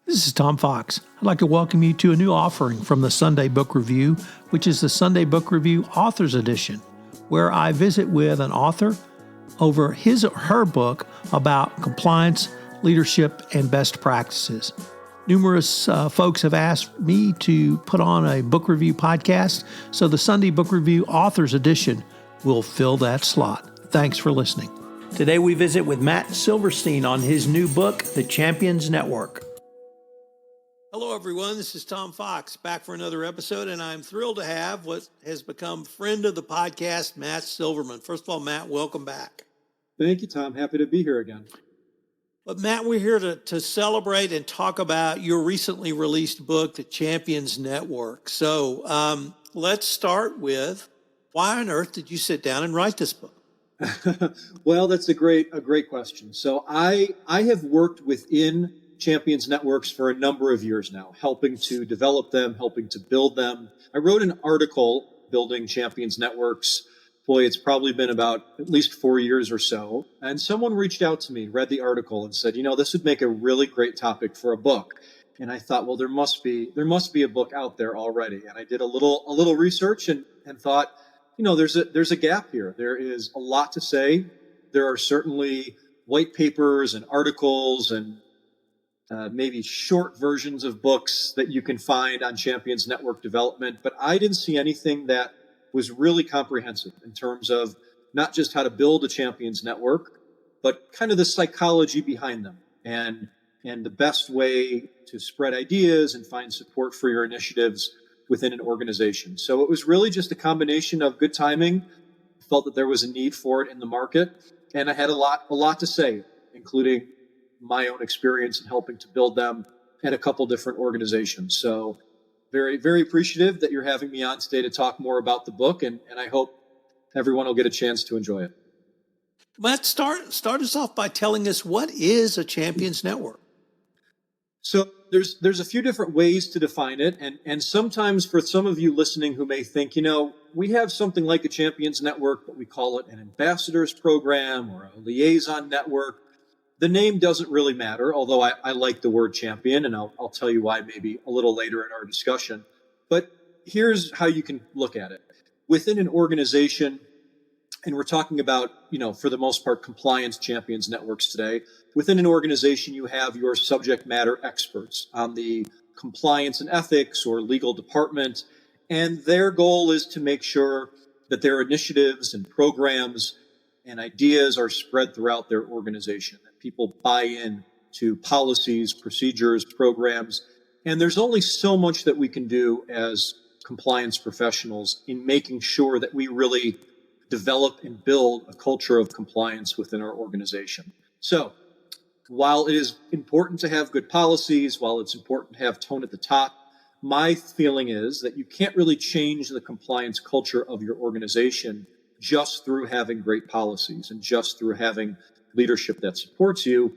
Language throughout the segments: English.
This is Tom Fox. I'd like to welcome you to a new offering from the Sunday Book Review, which is the Sunday Book Review Authors Edition, where I visit with an author over his or her book about compliance, leadership, and best practices. Numerous folks have asked me to put on a book review podcast, so the Sunday Book Review Authors Edition will fill that slot. Thanks for listening. Today we visit with Matt Silverstein on his new book, The Champions Network. Hello, everyone. This is Tom Fox, back for another episode, and I'm thrilled to have what has become friend of the podcast, Matt Silverman. First of all, Matt, welcome back. Thank you, Tom. Happy to be here again. But Matt, we're here to celebrate and talk about your recently released book, The Champions Network. So let's start with, why on earth did you sit down and write this book? Well, that's a great question. So I have worked within Champions Networks for a number of years now, helping to develop them, helping to build them. I wrote an article building Champions Networks. Boy, it's probably been about at least 4 years or so. And someone reached out to me, read the article and said, this would make a really great topic for a book. And I thought, well, there must be a book out there already. And I did a little research and thought, there's a gap here. There is a lot to say. There are certainly white papers and articles and maybe short versions of books that you can find on Champions Network development, but I didn't see anything that was really comprehensive in terms of not just how to build a Champions Network, but kind of the psychology behind them and the best way to spread ideas and find support for your initiatives within an organization. So it was really just a combination of good timing. I felt that there was a need for it in the market, and I had a lot to say, including my own experience in helping to build them at a couple different organizations. So very, very appreciative that you're having me on today to talk more about the book, and I hope everyone will get a chance to enjoy it. Let's start us off by telling us, what is a Champions Network? So there's a few different ways to define it, and sometimes for some of you listening who may think, we have something like a Champions Network, but we call it an ambassadors program or a liaison network. The name doesn't really matter, although I like the word champion, and I'll tell you why maybe a little later in our discussion. But here's how you can look at it. Within an organization, and we're talking about, for the most part, compliance champions networks today. Within an organization, you have your subject matter experts on the compliance and ethics or legal department, and their goal is to make sure that their initiatives and programs and ideas are spread throughout their organization, that people buy in to policies, procedures, programs. And there's only so much that we can do as compliance professionals in making sure that we really develop and build a culture of compliance within our organization. So while it is important to have good policies, while it's important to have tone at the top, my feeling is that you can't really change the compliance culture of your organization just through having great policies and just through having leadership that supports you.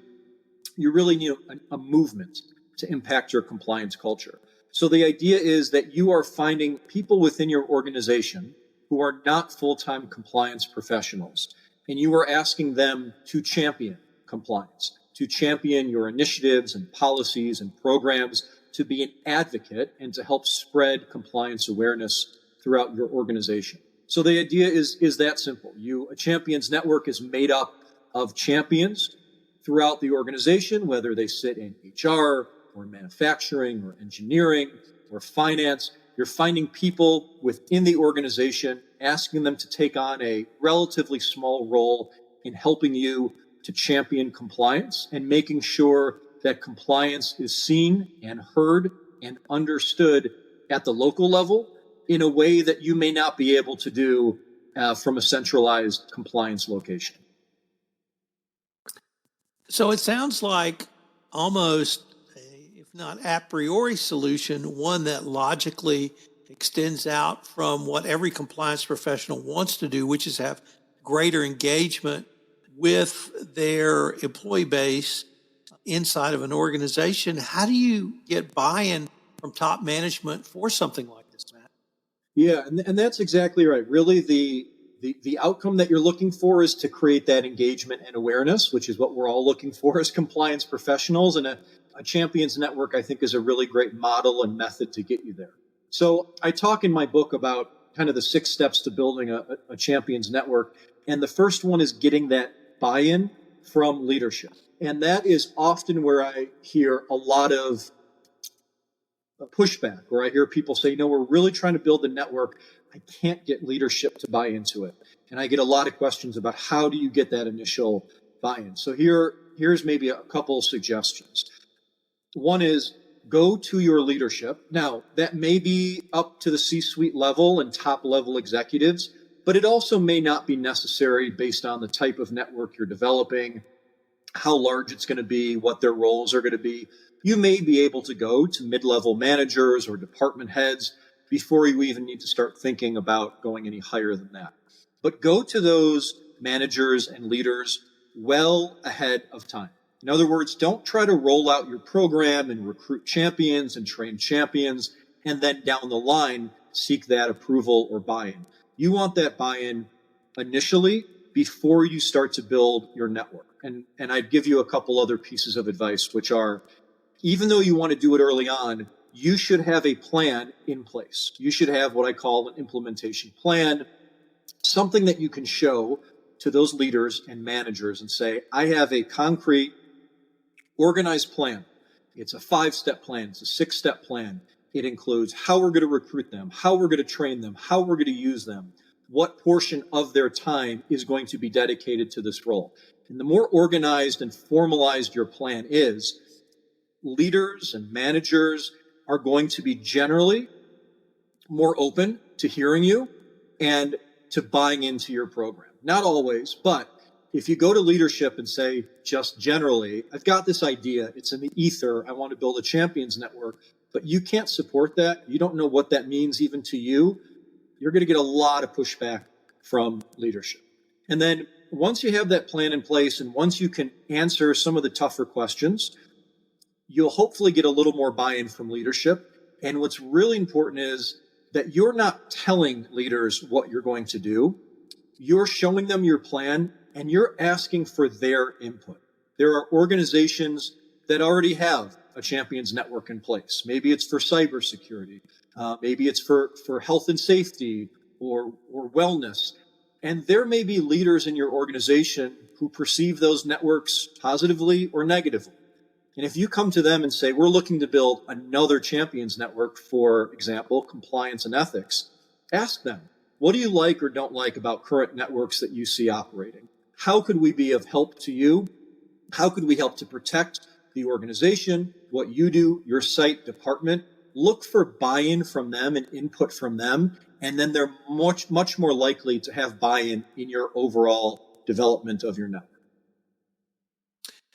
You really need a movement to impact your compliance culture. So the idea is that you are finding people within your organization who are not full-time compliance professionals, and you are asking them to champion compliance, to champion your initiatives and policies and programs, to be an advocate and to help spread compliance awareness throughout your organization. So the idea is that simple. A Champions Network is made up of champions throughout the organization, whether they sit in HR or manufacturing or engineering or finance. You're finding people within the organization, asking them to take on a relatively small role in helping you to champion compliance and making sure that compliance is seen and heard and understood at the local level in a way that you may not be able to do from a centralized compliance location. So it sounds like almost, if not a priori solution, one that logically extends out from what every compliance professional wants to do, which is have greater engagement with their employee base inside of an organization. How do you get buy-in from top management for something like this, Matt? Yeah, and that's exactly right. Really, the outcome that you're looking for is to create that engagement and awareness, which is what we're all looking for as compliance professionals. And a champions network, I think, is a really great model and method to get you there. So I talk in my book about kind of the 6 steps to building a champions network. And the first one is getting that buy-in from leadership. And that is often where I hear a lot of pushback, where I hear people say, we're really trying to build a network. I can't get leadership to buy into it. And I get a lot of questions about how do you get that initial buy-in. So here's maybe a couple of suggestions. One is go to your leadership. Now, that may be up to the C-suite level and top level executives, but it also may not be necessary based on the type of network you're developing, how large it's going to be, what their roles are going to be. You may be able to go to mid-level managers or department heads before you even need to start thinking about going any higher than that. But go to those managers and leaders well ahead of time. In other words, don't try to roll out your program and recruit champions and train champions and then down the line seek that approval or buy-in. You want that buy-in initially before you start to build your network. And I'd give you a couple other pieces of advice, which are, even though you want to do it early on, you should have a plan in place. You should have what I call an implementation plan, something that you can show to those leaders and managers and say, I have a concrete, organized plan. It's a 5-step plan. It's a 6-step plan. It includes how we're going to recruit them, how we're going to train them, how we're going to use them, what portion of their time is going to be dedicated to this role. And the more organized and formalized your plan is, leaders and managers are going to be generally more open to hearing you and to buying into your program. Not always, but if you go to leadership and say, just generally, I've got this idea, it's in the ether, I want to build a champions network, but you can't support that, you don't know what that means even to you, you're going to get a lot of pushback from leadership. And then once you have that plan in place and once you can answer some of the tougher questions, you'll hopefully get a little more buy-in from leadership. And what's really important is that you're not telling leaders what you're going to do. You're showing them your plan and you're asking for their input. There are organizations that already have a champions network in place. Maybe it's for cybersecurity. Maybe it's for health and safety or wellness. And there may be leaders in your organization who perceive those networks positively or negatively. And if you come to them and say, we're looking to build another champions network, for example, compliance and ethics, ask them, what do you like or don't like about current networks that you see operating? How could we be of help to you? How could we help to protect the organization, what you do, your site, department? Look for buy-in from them and input from them, and then they're much, much more likely to have buy-in in your overall development of your network.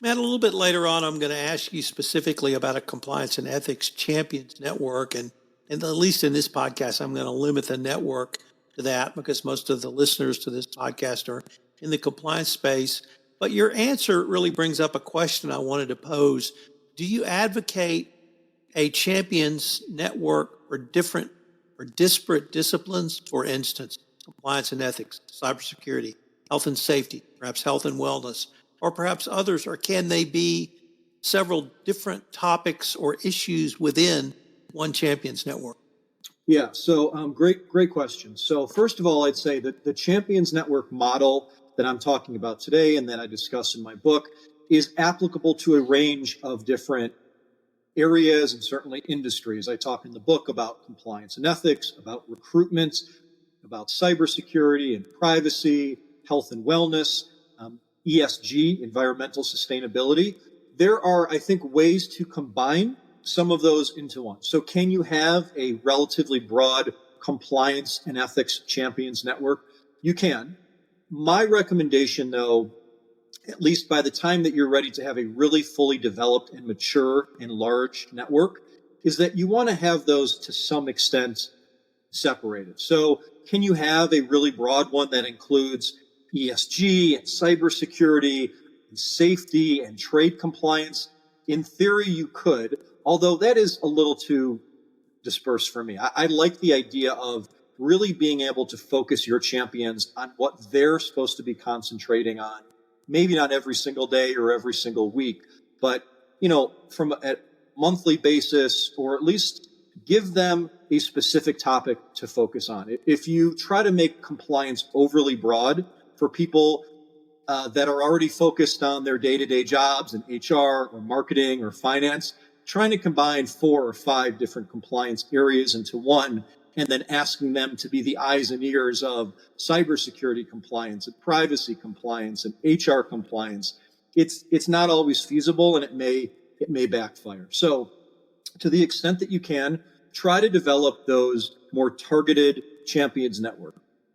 Matt, a little bit later on, I'm going to ask you specifically about a compliance and ethics champions network. And at least in this podcast, I'm going to limit the network to that because most of the listeners to this podcast are in the compliance space. But your answer really brings up a question I wanted to pose. Do you advocate a champions network for different or disparate disciplines? For instance, compliance and ethics, cybersecurity, health and safety, perhaps health and wellness, or perhaps others, or can they be several different topics or issues within one champions network? Yeah, so great question. So first of all, I'd say that the champions network model that I'm talking about today and that I discuss in my book is applicable to a range of different areas and certainly industries. I talk in the book about compliance and ethics, about recruitment, about cybersecurity and privacy, health and wellness, ESG, environmental sustainability. There are, I think, ways to combine some of those into one. So can you have a relatively broad compliance and ethics champions network? You can. My recommendation, though, at least by the time that you're ready to have a really fully developed and mature and large network, is that you want to have those to some extent separated. So can you have a really broad one that includes ESG and cybersecurity and safety and trade compliance? In theory, you could, although that is a little too dispersed for me. I like the idea of really being able to focus your champions on what they're supposed to be concentrating on. Maybe not every single day or every single week, but from a monthly basis, or at least give them a specific topic to focus on. If you try to make compliance overly broad for people that are already focused on their day-to-day jobs in HR or marketing or finance, trying to combine 4 or 5 different compliance areas into one, and then asking them to be the eyes and ears of cybersecurity compliance and privacy compliance and HR compliance, it's not always feasible, and it may backfire. So to the extent that you can, try to develop those more targeted champions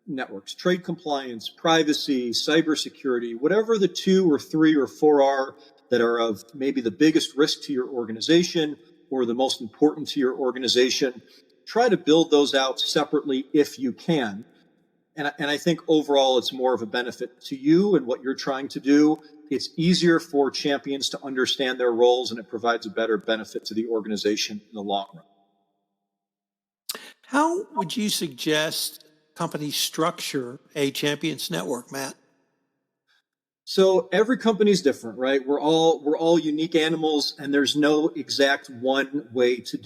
networks, trade compliance, privacy, cybersecurity, whatever the 2 or 3 or 4 are that are of maybe the biggest risk to your organization or the most important to your organization. Try to build those out separately if you can. And I think overall it's more of a benefit to you and what you're trying to do. It's easier for champions to understand their roles, and it provides a better benefit to the organization in the long run. How would you suggest companies structure a champions network, Matt? So every company is different, right? We're all unique animals, and there's no exact one way to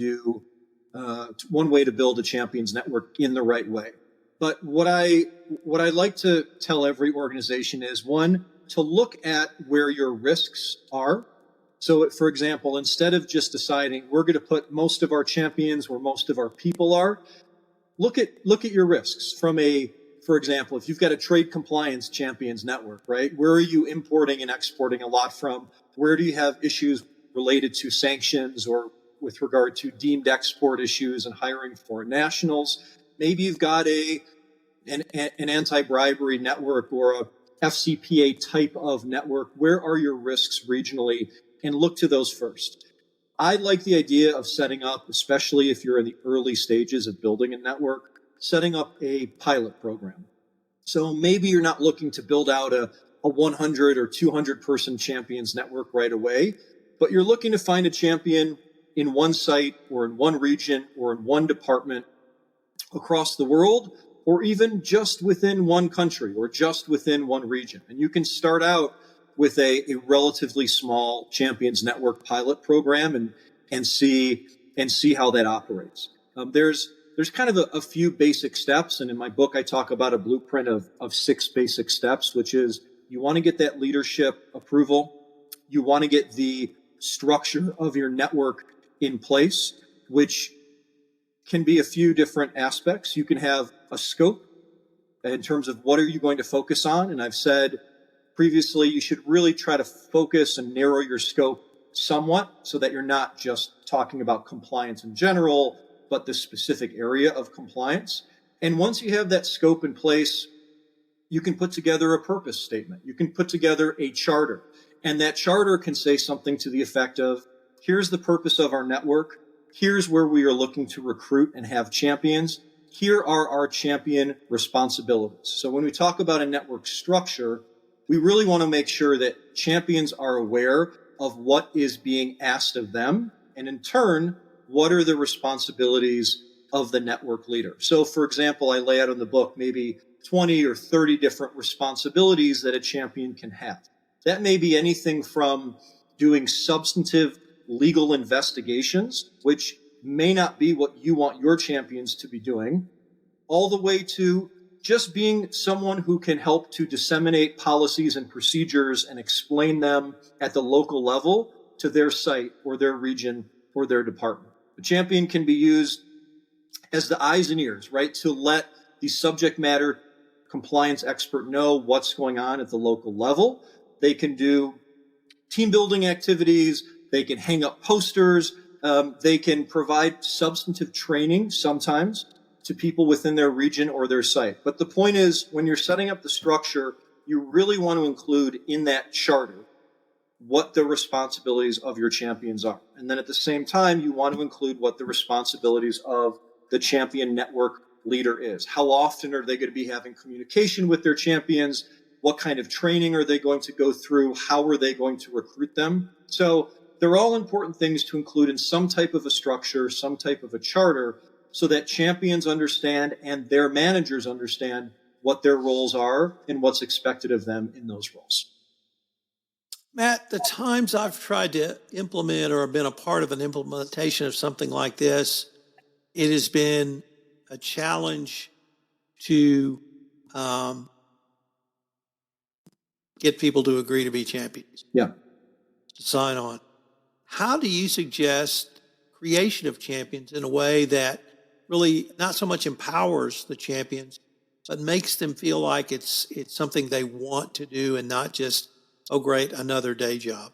build a champions network in the right way. But what I like to tell every organization is, one, to look at where your risks are. So, for example, instead of just deciding we're going to put most of our champions where most of our people are, look at your risks for example, if you've got a trade compliance champions network, right? Where are you importing and exporting a lot from? Where do you have issues related to sanctions or with regard to deemed export issues and hiring foreign nationals? Maybe you've got an anti-bribery network or a FCPA type of network. Where are your risks regionally? And look to those first. I like the idea of setting up, especially if you're in the early stages of building a network, setting up a pilot program. So maybe you're not looking to build out a 100 or 200 person champions network right away, but you're looking to find a champion in one site or in one region or in one department across the world, or even just within one country or just within one region. And you can start out with a relatively small champions network pilot program and see how that operates. There's kind of a few basic steps. And in my book, I talk about a blueprint of 6 basic steps, which is you want to get that leadership approval. You want to get the structure of your network in place, which can be a few different aspects. You can have a scope in terms of what are you going to focus on. And I've said previously, you should really try to focus and narrow your scope somewhat so that you're not just talking about compliance in general, but the specific area of compliance. And once you have that scope in place, you can put together a purpose statement. You can put together a charter. And that charter can say something to the effect of, here's the purpose of our network. Here's where we are looking to recruit and have champions. Here are our champion responsibilities. So when we talk about a network structure, we really want to make sure that champions are aware of what is being asked of them. And in turn, what are the responsibilities of the network leader? So, for example, I lay out in the book maybe 20 or 30 different responsibilities that a champion can have. That may be anything from doing substantive legal investigations, which may not be what you want your champions to be doing, all the way to just being someone who can help to disseminate policies and procedures and explain them at the local level to their site or their region or their department. The champion can be used as the eyes and ears, right, to let the subject matter compliance expert know what's going on at the local level. They can do team building activities. They can hang up posters. They can provide substantive training sometimes to people within their region or their site. But the point is, when you're setting up the structure, you really want to include in that charter what the responsibilities of your champions are. And then at the same time, you want to include what the responsibilities of the champion network leader is. How often are they going to be having communication with their champions? What kind of training are they going to go through? How are they going to recruit them? So they're all important things to include in some type of a structure, some type of a charter, so that champions understand and their managers understand what their roles are and what's expected of them in those roles. Matt, the times I've tried to implement or been a part of an implementation of something like this, it has been a challenge to get people to agree to be champions, Yeah. to sign on. How do you suggest creation of champions in a way that really not so much empowers the champions, but makes them feel like it's something they want to do and not just, oh, great, another day job?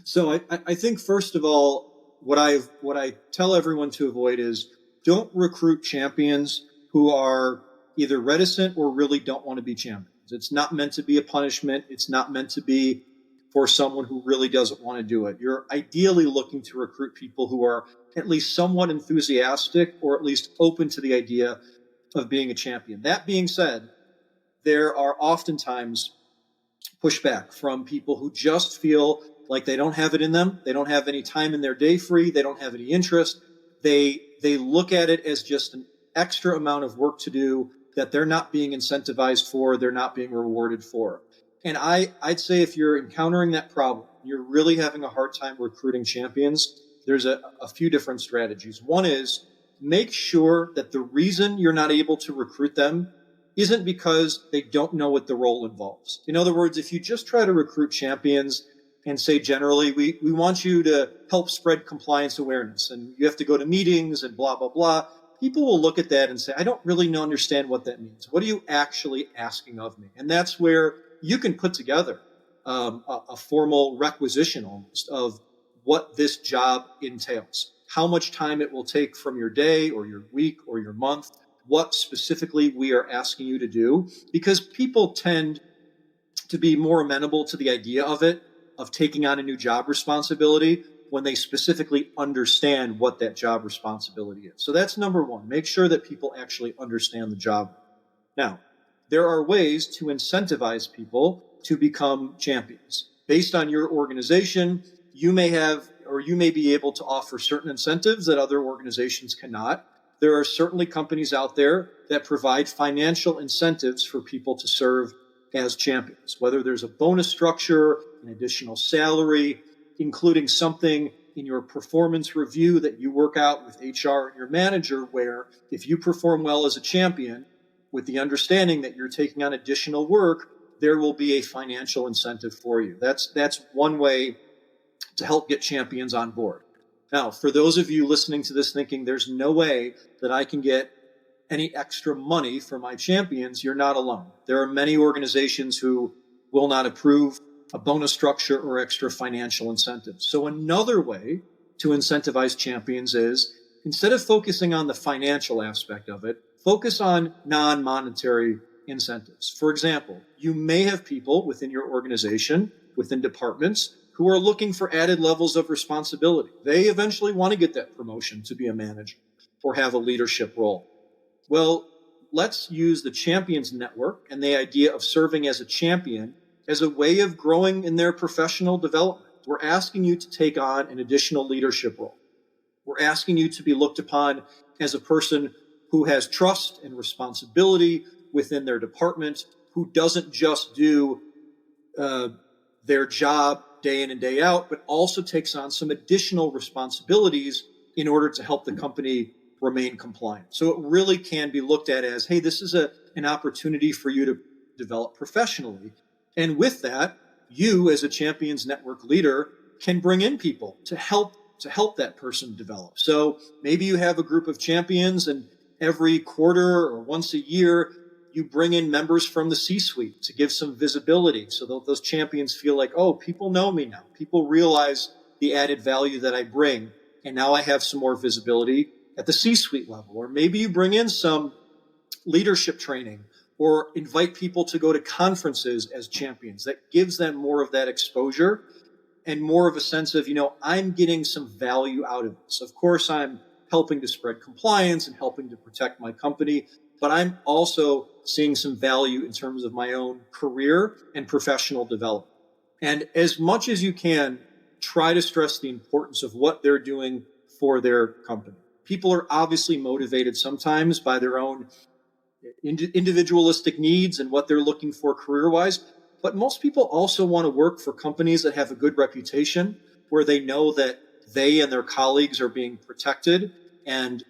So I think first of all, what I tell everyone to avoid is don't recruit champions who are either reticent or really don't want to be champions. It's not meant to be a punishment. It's not meant to be for someone who really doesn't want to do it. You're ideally looking to recruit people who are at least somewhat enthusiastic or at least open to the idea of being a champion. That being said, there are oftentimes pushback from people who just feel like they don't have it in them. They don't have any time in their day free. They don't have any interest. They look at it as just an extra amount of work to do that they're not being incentivized for, they're not being rewarded for. And I'd say if you're encountering that problem, you're really having a hard time recruiting champions, there's a few different strategies. One is make sure that the reason you're not able to recruit them isn't because they don't know what the role involves. In other words, if you just try to recruit champions and say generally, we want you to help spread compliance awareness and you have to go to meetings and blah, blah, blah, people will look at that and say, I don't really understand what that means. What are you actually asking of me? And that's where you can put together a formal requisition almost of what this job entails, how much time it will take from your day or your week or your month, what specifically we are asking you to do, because people tend to be more amenable to the idea of it, of taking on a new job responsibility when they specifically understand what that job responsibility is. So that's number one. Make sure that people actually understand the job. Now, there are ways to incentivize people to become champions. Based on your organization, you may have or you may be able to offer certain incentives that other organizations cannot. There are certainly companies out there that provide financial incentives for people to serve as champions, whether there's a bonus structure, an additional salary, including something in your performance review that you work out with HR and your manager, where if you perform well as a champion, with the understanding that you're taking on additional work, there will be a financial incentive for you. That's one way to help get champions on board. Now, for those of you listening to this thinking there's no way that I can get any extra money for my champions, you're not alone. There are many organizations who will not approve a bonus structure or extra financial incentives. So another way to incentivize champions is, instead of focusing on the financial aspect of it, focus on non-monetary incentives. For example, you may have people within your organization, within departments, who are looking for added levels of responsibility. They eventually want to get that promotion to be a manager or have a leadership role. Well, let's use the Champions Network and the idea of serving as a champion as a way of growing in their professional development. We're asking you to take on an additional leadership role. We're asking you to be looked upon as a person who has trust and responsibility within their department, who doesn't just do their job day in and day out, but also takes on some additional responsibilities in order to help the company remain compliant. So it really can be looked at as, hey, this is an opportunity for you to develop professionally. And with that, you as a Champions Network leader can bring in people to help that person develop. So maybe you have a group of champions and every quarter or once a year, you bring in members from the C-suite to give some visibility so that those champions feel like, oh, people know me now. People realize the added value that I bring. And now I have some more visibility at the C-suite level. Or maybe you bring in some leadership training or invite people to go to conferences as champions. That gives them more of that exposure and more of a sense of, I'm getting some value out of this. Of course, I'm helping to spread compliance and helping to protect my company, but I'm also seeing some value in terms of my own career and professional development. And as much as you can, try to stress the importance of what they're doing for their company. People are obviously motivated sometimes by their own individualistic needs and what they're looking for career-wise, But most people also want to work for companies that have a good reputation, where they know that they and their colleagues are being protected. And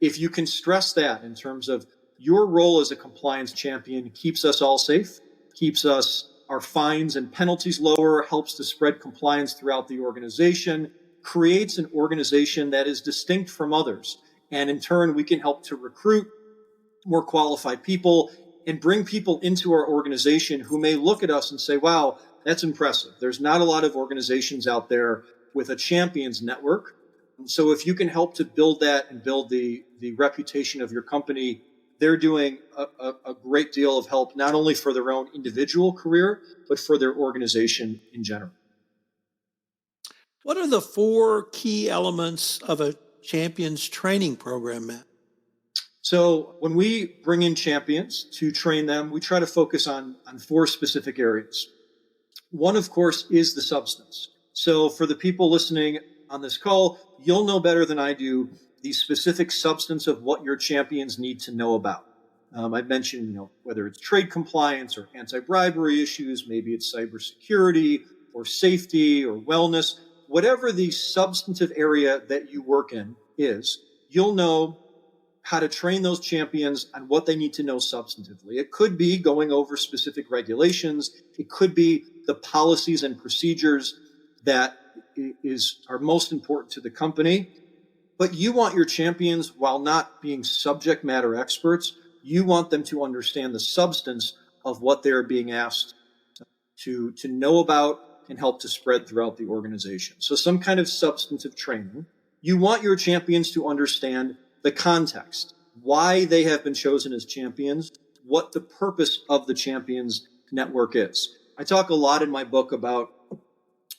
if you can stress that in terms of your role as a compliance champion keeps us all safe, keeps our fines and penalties lower, helps to spread compliance throughout the organization, creates an organization that is distinct from others. And in turn, we can help to recruit more qualified people and bring people into our organization who may look at us and say, wow, that's impressive. There's not a lot of organizations out there with a champions network. And so if you can help to build that and build the reputation of your company, they're doing a great deal of help, not only for their own individual career, but for their organization in general. What are the 4 key elements of a champions training program, Matt? So when we bring in champions to train them, we try to focus on 4 specific areas. One, of course, is the substance. So for the people listening on this call, you'll know better than I do the specific substance of what your champions need to know about. I mentioned, whether it's trade compliance or anti-bribery issues, maybe it's cybersecurity or safety or wellness, whatever the substantive area that you work in is, you'll know how to train those champions on what they need to know substantively. It could be going over specific regulations. It could be the policies and procedures that are most important to the company. But you want your champions, while not being subject matter experts, you want them to understand the substance of what they're being asked to know about and help to spread throughout the organization. So some kind of substantive training. You want your champions to understand the context, why they have been chosen as champions, what the purpose of the champions network is. I talk a lot in my book about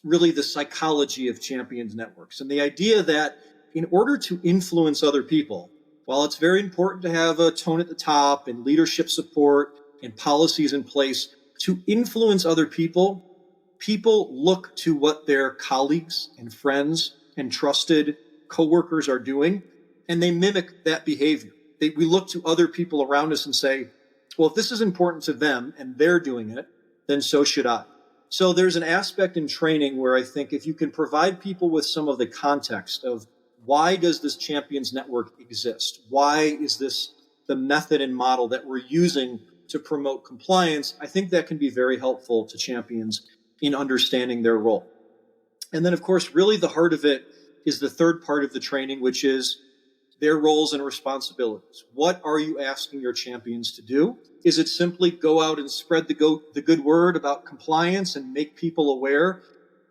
really the psychology of champions networks and the idea that in order to influence other people, while it's very important to have a tone at the top and leadership support and policies in place to influence other people, people look to what their colleagues and friends and trusted coworkers are doing, and they mimic that behavior. We look to other people around us and say, well, if this is important to them and they're doing it, then so should I. So there's an aspect in training where I think if you can provide people with some of the context of why does this champions network exist? Why is this the method and model that we're using to promote compliance? I think that can be very helpful to champions in understanding their role. And then, of course, really the heart of it is the third part of the training, which is their roles and responsibilities. What are you asking your champions to do? Is it simply go out and spread the good word about compliance and make people aware?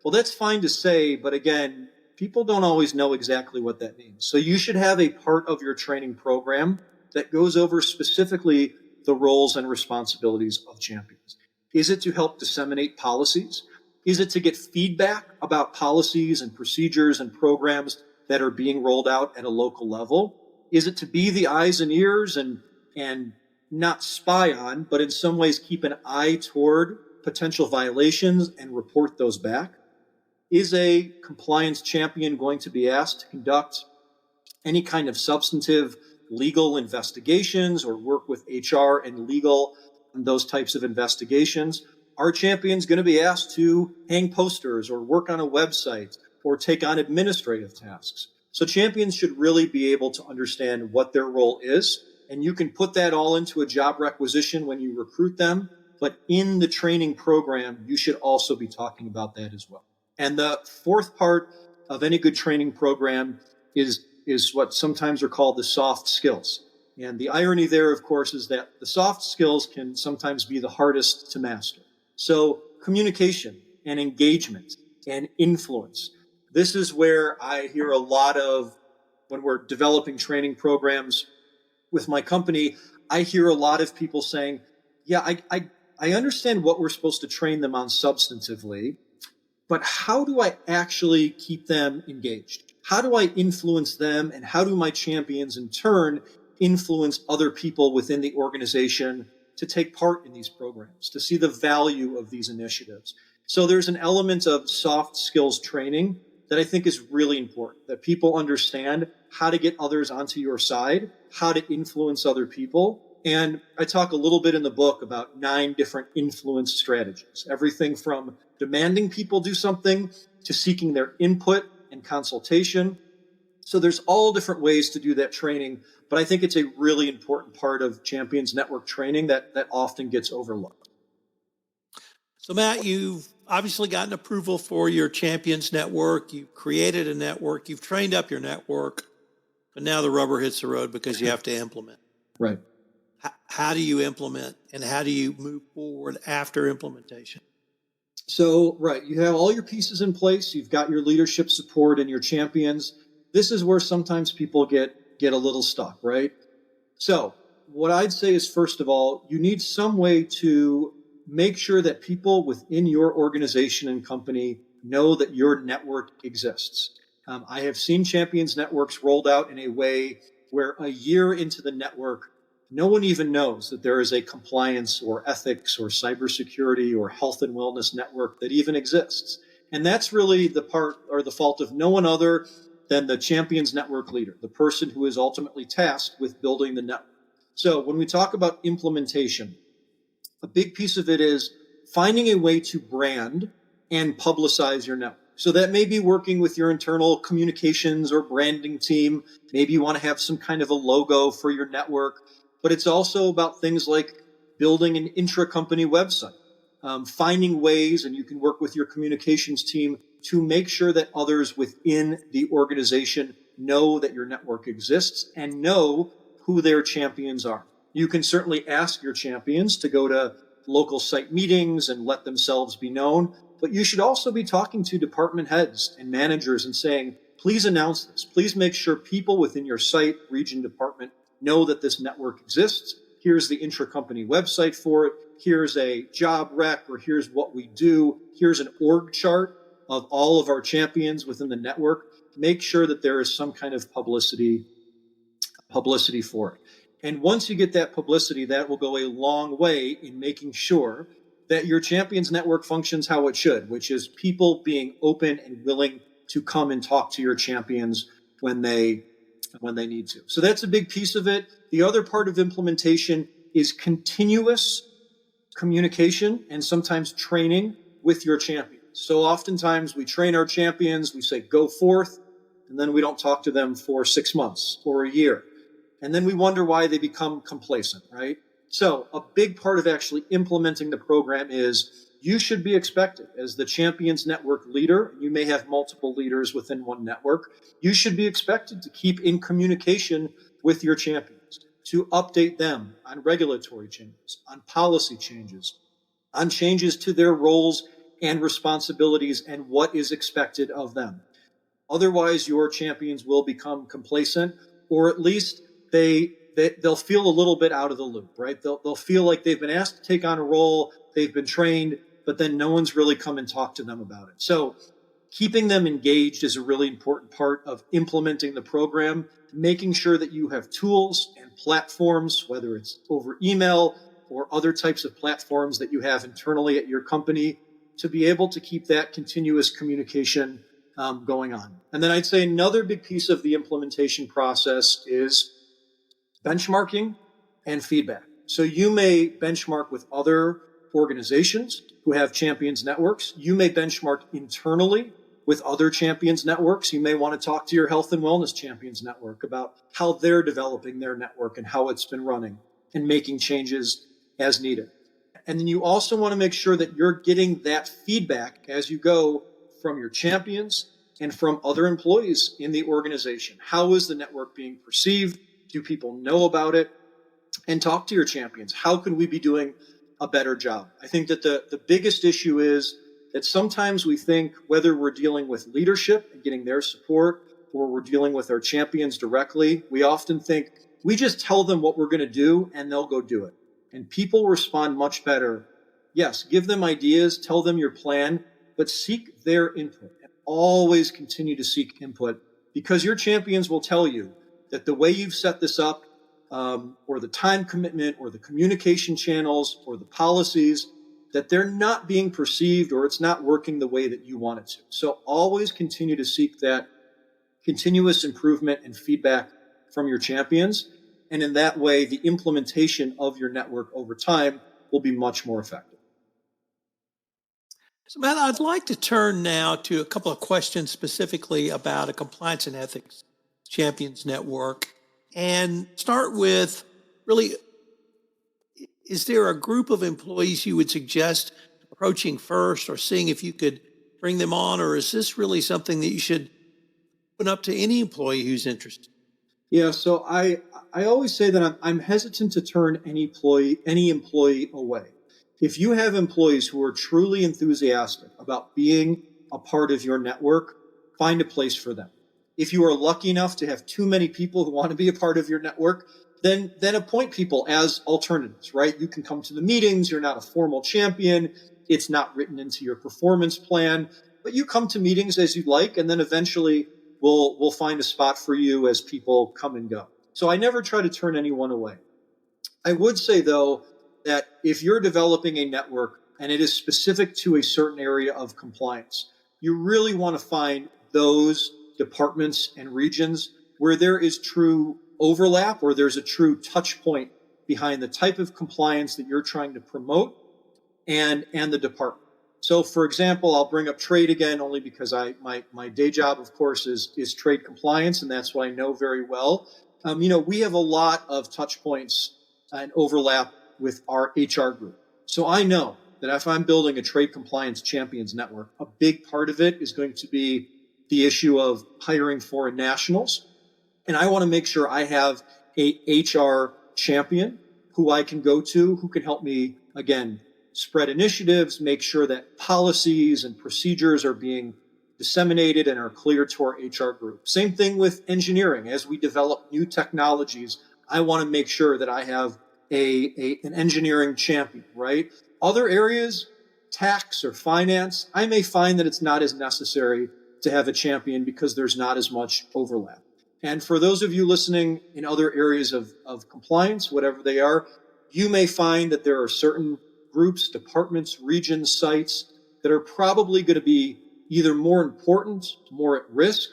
Well, that's fine to say, but again, people don't always know exactly what that means. So you should have a part of your training program that goes over specifically the roles and responsibilities of champions. Is it to help disseminate policies? Is it to get feedback about policies and procedures and programs that are being rolled out at a local level? Is it to be the eyes and ears and not spy on, but in some ways keep an eye toward potential violations and report those back? Is a compliance champion going to be asked to conduct any kind of substantive legal investigations or work with HR and legal and those types of investigations? Are champions going to be asked to hang posters or work on a website or take on administrative tasks? So champions should really be able to understand what their role is, and you can put that all into a job requisition when you recruit them, but in the training program, you should also be talking about that as well. And the fourth part of any good training program is what sometimes are called the soft skills. And the irony there, of course, is that the soft skills can sometimes be the hardest to master. So communication and engagement and influence. This is where I hear a lot of, when we're developing training programs with my company, I hear a lot of people saying, yeah, I understand what we're supposed to train them on substantively, but how do I actually keep them engaged? How do I influence them? And how do my champions in turn influence other people within the organization to take part in these programs, to see the value of these initiatives? So there's an element of soft skills training that I think is really important, that people understand how to get others onto your side, how to influence other people, And I talk a little bit in the book about 9 different influence strategies, everything from demanding people do something to seeking their input and consultation. So there's all different ways to do that training, but I think it's a really important part of Champions Network training that often gets overlooked. So, Matt, you've obviously gotten approval for your Champions Network. You've created a network. You've trained up your network. But now the rubber hits the road because you have to implement. Right. How do you implement, and how do you move forward after implementation? So, right, you have all your pieces in place. You've got your leadership support and your champions. This is where sometimes people get a little stuck, right? So what I'd say is, first of all, you need some way to make sure that people within your organization and company know that your network exists. I have seen Champions Networks rolled out in a way where a year into the network, no one even knows that there is a compliance or ethics or cybersecurity or health and wellness network that even exists. And that's really the part or the fault of no one other than the Champions Network leader, the person who is ultimately tasked with building the network. So when we talk about implementation, a big piece of it is finding a way to brand and publicize your network. So that may be working with your internal communications or branding team. Maybe you want to have some kind of a logo for your network, but it's also about things like building an intra-company website, finding ways, and you can work with your communications team to make sure that others within the organization know that your network exists and know who their champions are. You can certainly ask your champions to go to local site meetings and let themselves be known, but you should also be talking to department heads and managers and saying, please announce this. Please make sure people within your site, region, department know that this network exists. Here's the intra-company website for it. Here's a job rec, or here's what we do. Here's an org chart of all of our champions within the network. Make sure that there is some kind of publicity for it. And once you get that publicity, that will go a long way in making sure that your Champions Network functions how it should, which is people being open and willing to come and talk to your champions when they need to. So that's a big piece of it. The other part of implementation is continuous communication and sometimes training with your champions. So oftentimes we train our champions, we say, go forth, and then we don't talk to them for 6 months or a year. And then we wonder why they become complacent, right? So a big part of actually implementing the program is you should be expected as the Champions Network leader. You may have multiple leaders within one network. You should be expected to keep in communication with your champions, to update them on regulatory changes, on policy changes, on changes to their roles and responsibilities and what is expected of them. Otherwise, your champions will become complacent, or at least they'll feel a little bit out of the loop, right? They'll feel like they've been asked to take on a role, they've been trained, but then no one's really come and talked to them about it. So keeping them engaged is a really important part of implementing the program, making sure that you have tools and platforms, whether it's over email or other types of platforms that you have internally at your company, to be able to keep that continuous communication going on. And then I'd say another big piece of the implementation process is benchmarking and feedback. So you may benchmark with other organizations who have champions networks. You may benchmark internally with other champions networks. You may want to talk to your health and wellness champions network about how they're developing their network and how it's been running and making changes as needed. And then you also want to make sure that you're getting that feedback as you go from your champions and from other employees in the organization. How is the network being perceived? Do people know about it? And talk to your champions. How can we be doing a better job? I think that the biggest issue is that sometimes we think whether we're dealing with leadership and getting their support or we're dealing with our champions directly, we often think we just tell them what we're going to do and they'll go do it. And people respond much better. Yes, give them ideas, tell them your plan, but seek their input and always continue to seek input, because your champions will tell you that the way you've set this up, or the time commitment or the communication channels or the policies, that they're not being perceived or it's not working the way that you want it to. So always continue to seek that continuous improvement and feedback from your champions. And in that way, the implementation of your network over time will be much more effective. So, Matt, I'd like to turn now to a couple of questions specifically about a compliance and ethics champions network, and start with really, is there a group of employees you would suggest approaching first or seeing if you could bring them on, or is this really something that you should open up to any employee who's interested? Yeah, so I always say that I'm hesitant to turn any employee away. If you have employees who are truly enthusiastic about being a part of your network, find a place for them. If you are lucky enough to have too many people who want to be a part of your network, then appoint people as alternatives, right? You can come to the meetings. You're not a formal champion. It's not written into your performance plan, but you come to meetings as you'd like, and then eventually we'll find a spot for you as people come and go. So I never try to turn anyone away. I would say, though, that if you're developing a network and it is specific to a certain area of compliance, you really want to find those departments and regions where there is true overlap or there's a true touch point behind the type of compliance that you're trying to promote and the department. So, for example, I'll bring up trade again, only because my day job, of course, is trade compliance, and that's what I know very well. We have a lot of touch points and overlap with our HR group. So I know that if I'm building a trade compliance champions network, a big part of it is going to be the issue of hiring foreign nationals. And I want to make sure I have a HR champion who I can go to, who can help me, again, spread initiatives, make sure that policies and procedures are being disseminated and are clear to our HR group. Same thing with engineering. As we develop new technologies, I want to make sure that I have an engineering champion, right? Other areas, tax or finance, I may find that it's not as necessary to have a champion because there's not as much overlap. And for those of you listening in other areas of compliance, whatever they are, you may find that there are certain groups, departments, regions, sites that are probably going to be either more important, more at risk,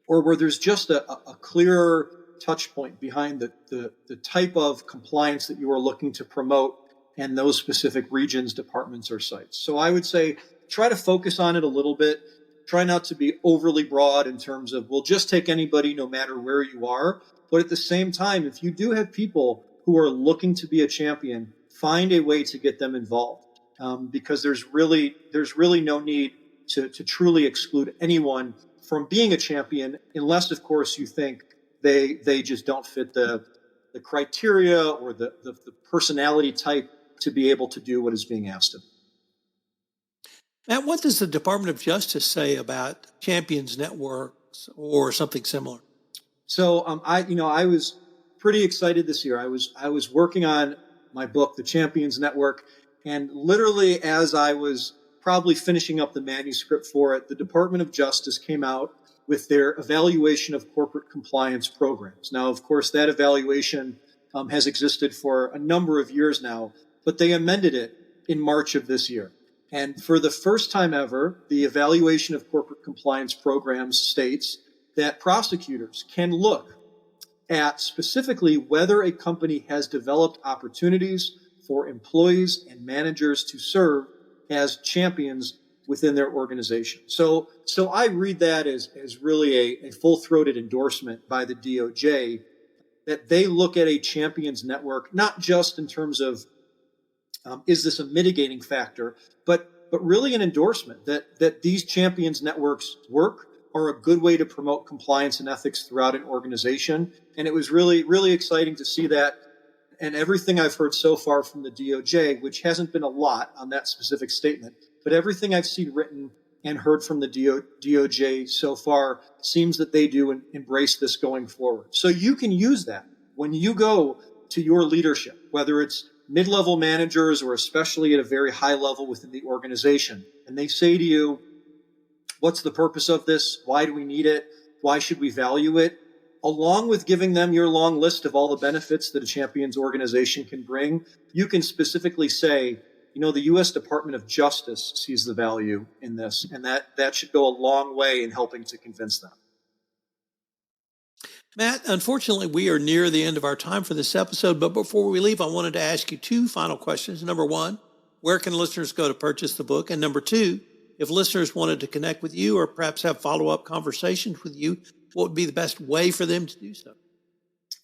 or where there's just a clearer touch point behind the type of compliance that you are looking to promote and those specific regions, departments, or sites. So I would say try to focus on it a little bit. Try not to be overly broad in terms of, we'll just take anybody no matter where you are. But at the same time, if you do have people who are looking to be a champion, find a way to get them involved, because there's really no need to truly exclude anyone from being a champion, unless, of course, you think they just don't fit the criteria or the personality type to be able to do what is being asked of them. Matt, what does the Department of Justice say about champions networks or something similar? So I was pretty excited this year. I was working on my book, The Champions Network, and literally as I was probably finishing up the manuscript for it, the Department of Justice came out with their evaluation of corporate compliance programs. Now, of course, that evaluation has existed for a number of years now, but they amended it in March of this year. And for the first time ever, the evaluation of corporate compliance programs states that prosecutors can look at specifically whether a company has developed opportunities for employees and managers to serve as champions within their organization. So I read that as really a full-throated endorsement by the DOJ that they look at a champions network, not just in terms of is this a mitigating factor, but really an endorsement that these champions networks work, are a good way to promote compliance and ethics throughout an organization. And it was really, really exciting to see that. And everything I've heard so far from the DOJ, which hasn't been a lot on that specific statement, but everything I've seen written and heard from the DOJ so far seems that they do embrace this going forward. So you can use that when you go to your leadership, whether it's mid-level managers or especially at a very high level within the organization, and they say to you, what's the purpose of this? Why do we need it? Why should we value it? Along with giving them your long list of all the benefits that a champions organization can bring, you can specifically say, the U.S. Department of Justice sees the value in this, and that should go a long way in helping to convince them. Matt, unfortunately, we are near the end of our time for this episode, but before we leave, I wanted to ask you two final questions. Number one, where can listeners go to purchase the book? And number two, if listeners wanted to connect with you or perhaps have follow-up conversations with you, what would be the best way for them to do so?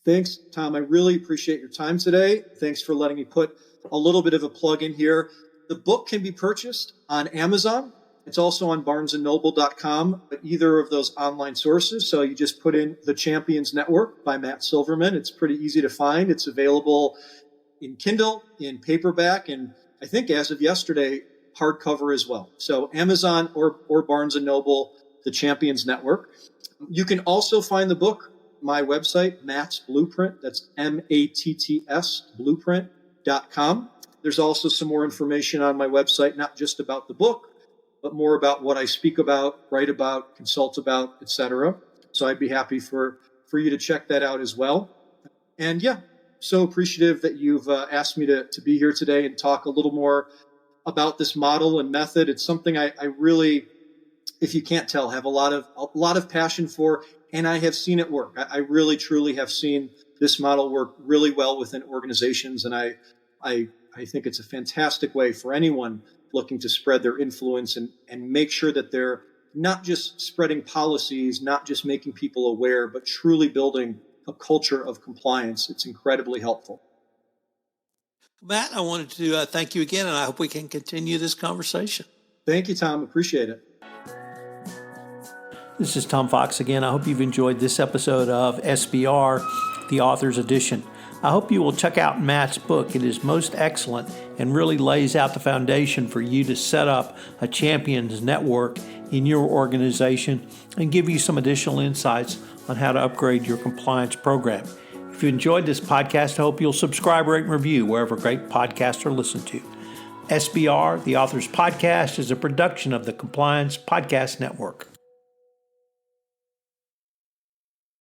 Thanks, Tom. I really appreciate your time today. Thanks for letting me put a little bit of a plug in here. The book can be purchased on Amazon. It's also on barnesandnoble.com, either of those online sources. So you just put in The Champions Network by Matt Silverman. It's pretty easy to find. It's available in Kindle, in paperback, and I think as of yesterday, hardcover as well. So Amazon or Barnes & Noble, The Champions Network. You can also find the book, my website, Matt's Blueprint. That's MATTS, blueprint.com. There's also some more information on my website, not just about the book, but more about what I speak about, write about, consult about, etc. So I'd be happy for you to check that out as well. And yeah, so appreciative that you've asked me to be here today and talk a little more about this model and method. It's something I really, if you can't tell, have a lot of passion for, and I have seen it work. I really, truly have seen this model work really well within organizations, and I think it's a fantastic way for anyone looking to spread their influence and make sure that they're not just spreading policies, not just making people aware, but truly building a culture of compliance. It's incredibly helpful. Matt, I wanted to thank you again, and I hope we can continue this conversation. Thank you, Tom. Appreciate it. This is Tom Fox again. I hope you've enjoyed this episode of SBR, the Author's Edition. I hope you will check out Matt's book. It is most excellent and really lays out the foundation for you to set up a champions network in your organization and give you some additional insights on how to upgrade your compliance program. If you enjoyed this podcast, I hope you'll subscribe, rate, and review wherever great podcasts are listened to. SBR, the Author's Podcast, is a production of the Compliance Podcast Network.